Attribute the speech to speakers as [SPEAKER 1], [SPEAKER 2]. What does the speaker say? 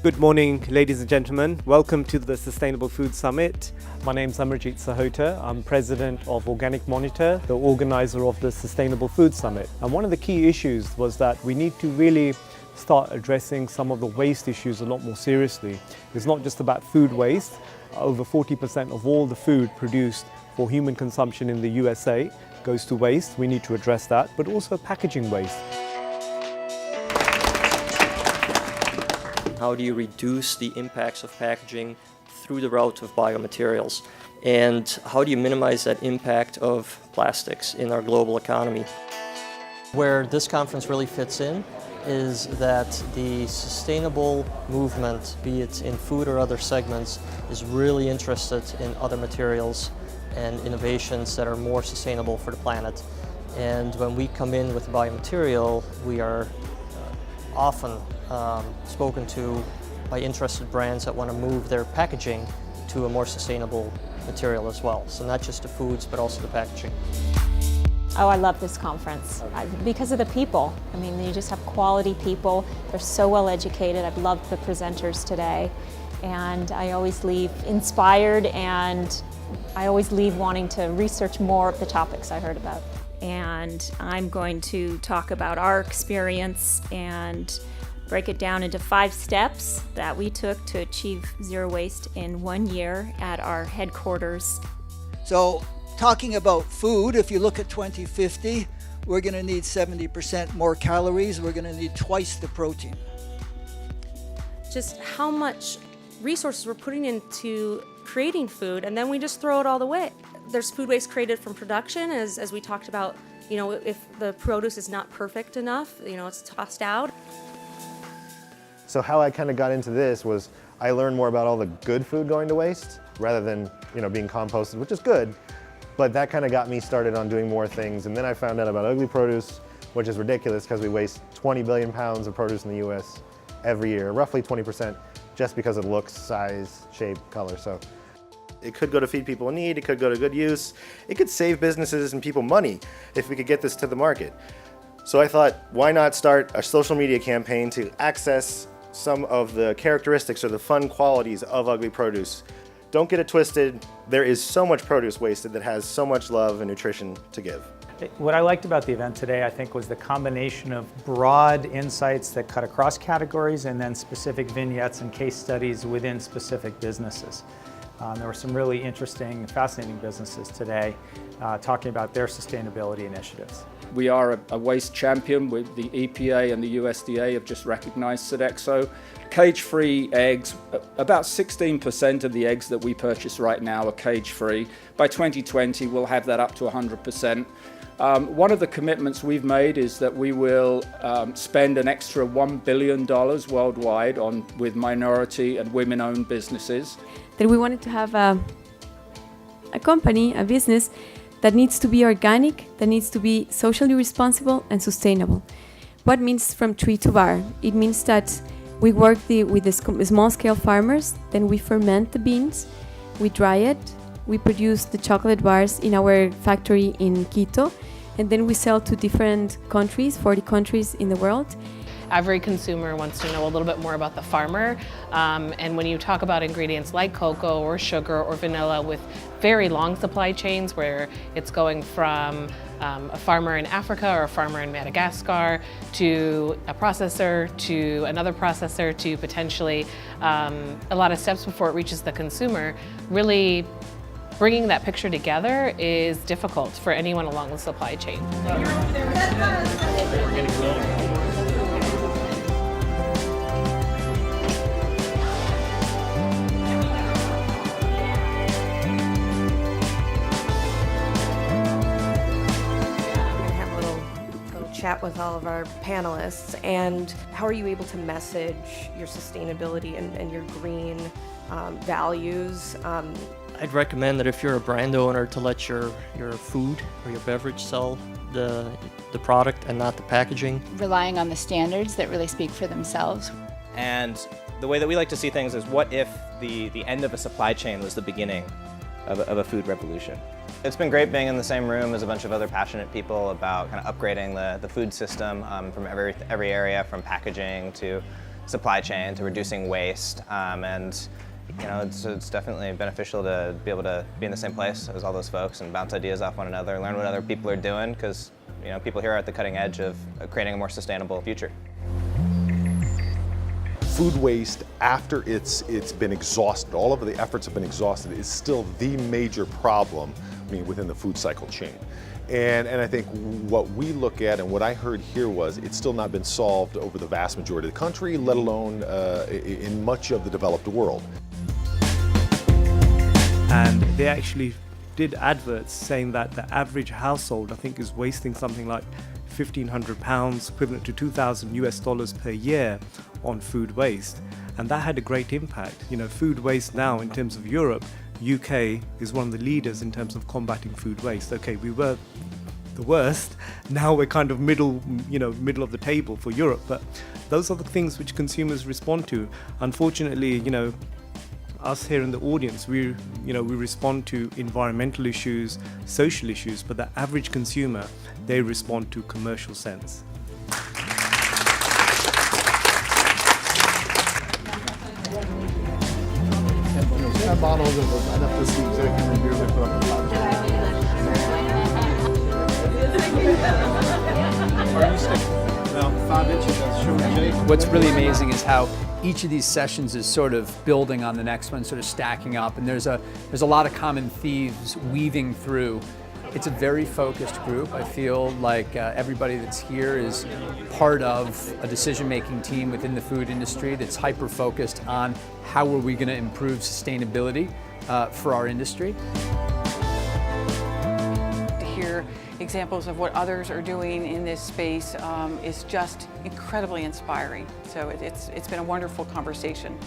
[SPEAKER 1] Good morning, ladies and gentlemen. Welcome to the Sustainable Food Summit. My name is Amarjeet Sahota. I'm president of Organic Monitor, the organizer of the Sustainable Food Summit. And one of the key issues was that we need to really start addressing some of the waste issues a lot more seriously. It's not just about food waste. Over 40% of all the food produced for human consumption in the USA goes to waste. We need to address that, but also packaging waste.
[SPEAKER 2] How do you reduce the impacts of packaging through the route of biomaterials? And how do you minimize that impact of plastics in our global economy? Where this conference really fits in is that the sustainable movement, be it in food or other segments, is really interested in other materials and innovations that are more sustainable for the planet. And when we come in with biomaterial, we are often spoken to by interested brands that want to move their packaging to a more sustainable material as well. So not just the foods, but also the packaging.
[SPEAKER 3] Oh, I love this conference because of the people. I mean, you just have quality people. They're so well educated. I've loved the presenters today. And I always leave inspired, and I always leave wanting to research more of the topics I heard about.
[SPEAKER 4] And I'm going to talk about our experience and break it down into 5 steps that we took to achieve zero waste in 1 year at our headquarters.
[SPEAKER 5] So, talking about food, if you look at 2050, we're going to need 70% more calories. We're going to need twice the protein.
[SPEAKER 6] Just how much resources we're putting into creating food, and then we just throw it all away. There's food waste created from production, as we talked about. You know, if the produce is not perfect enough, you know, it's tossed out.
[SPEAKER 7] So how I kind of got into this was I learned more about all the good food going to waste rather than, you know, being composted, which is good. But that kind of got me started on doing more things. And then I found out about ugly produce, which is ridiculous because we waste 20 billion pounds of produce in the US every year, roughly 20%, just because of looks, size, shape, color. So it could go to feed people in need, it could go to good use, it could save businesses and people money if we could get this to the market. So I thought, why not start a social media campaign to access some of the characteristics or the fun qualities of ugly produce. Don't get it twisted, there is so much produce wasted that has so much love and nutrition to give.
[SPEAKER 8] What I liked about the event today, I think, was the combination of broad insights that cut across categories and then specific vignettes and case studies within specific businesses. There were some really interesting, fascinating businesses today talking about their sustainability initiatives.
[SPEAKER 9] We are a waste champion. With the EPA and the USDA have just recognized Sodexo. Cage-free eggs, about 16% of the eggs that we purchase right now are cage-free. By 2020, we'll have that up to 100%. One of the commitments we've made is that we will spend an extra $1 billion worldwide with minority and women-owned businesses.
[SPEAKER 10] That we wanted to have a company, a business that needs to be organic, that needs to be socially responsible and sustainable. What means from tree to bar? It means that we work with the small-scale farmers, then we ferment the beans, we dry it, we produce the chocolate bars in our factory in Quito, and then we sell to different countries, 40 countries in the world.
[SPEAKER 11] Every consumer wants to know a little bit more about the farmer, and when you talk about ingredients like cocoa or sugar or vanilla with very long supply chains where it's going from a farmer in Africa or a farmer in Madagascar to a processor to another processor to potentially a lot of steps before it reaches the consumer, really bringing that picture together is difficult for anyone along the supply chain.
[SPEAKER 12] Chat with all of our panelists, and how are you able to message your sustainability and your green values?
[SPEAKER 2] I'd recommend that if you're a brand owner to let your food or your beverage sell the product and not the packaging.
[SPEAKER 13] Relying on the standards that really speak for themselves.
[SPEAKER 14] And the way that we like to see things is, what if the end of a supply chain was the beginning of a food revolution? It's been great being in the same room as a bunch of other passionate people about kind of upgrading the food system from every area, from packaging to supply chain, to reducing waste, and you know, it's definitely beneficial to be able to be in the same place as all those folks and bounce ideas off one another, learn what other people are doing, because you know, people here are at the cutting edge of creating a more sustainable future.
[SPEAKER 15] Food waste, after it's been exhausted, all of the efforts have been exhausted, is still the major problem, I mean, within the food cycle chain. And I think what we look at and what I heard here was it's still not been solved over the vast majority of the country, let alone in much of the developed world.
[SPEAKER 1] And they actually did adverts saying that the average household, I think, is wasting something like £1,500, equivalent to $2,000 per year on food waste. And that had a great impact. You know, food waste now, in terms of Europe, UK is one of the leaders in terms of combating food waste. Okay, we were the worst. Now we're kind of middle of the table for Europe. But those are the things which consumers respond to. Unfortunately, you know, us here in the audience, we respond to environmental issues, social issues, but the average consumer, they respond to commercial sense.
[SPEAKER 16] What's really amazing is how each of these sessions is sort of building on the next one, sort of stacking up, and there's a lot of common themes weaving through. It's a very focused group. I feel like everybody that's here is part of a decision-making team within the food industry that's hyper-focused on how are we going to improve sustainability for our industry.
[SPEAKER 17] To hear examples of what others are doing in this space is just incredibly inspiring. So it's been a wonderful conversation.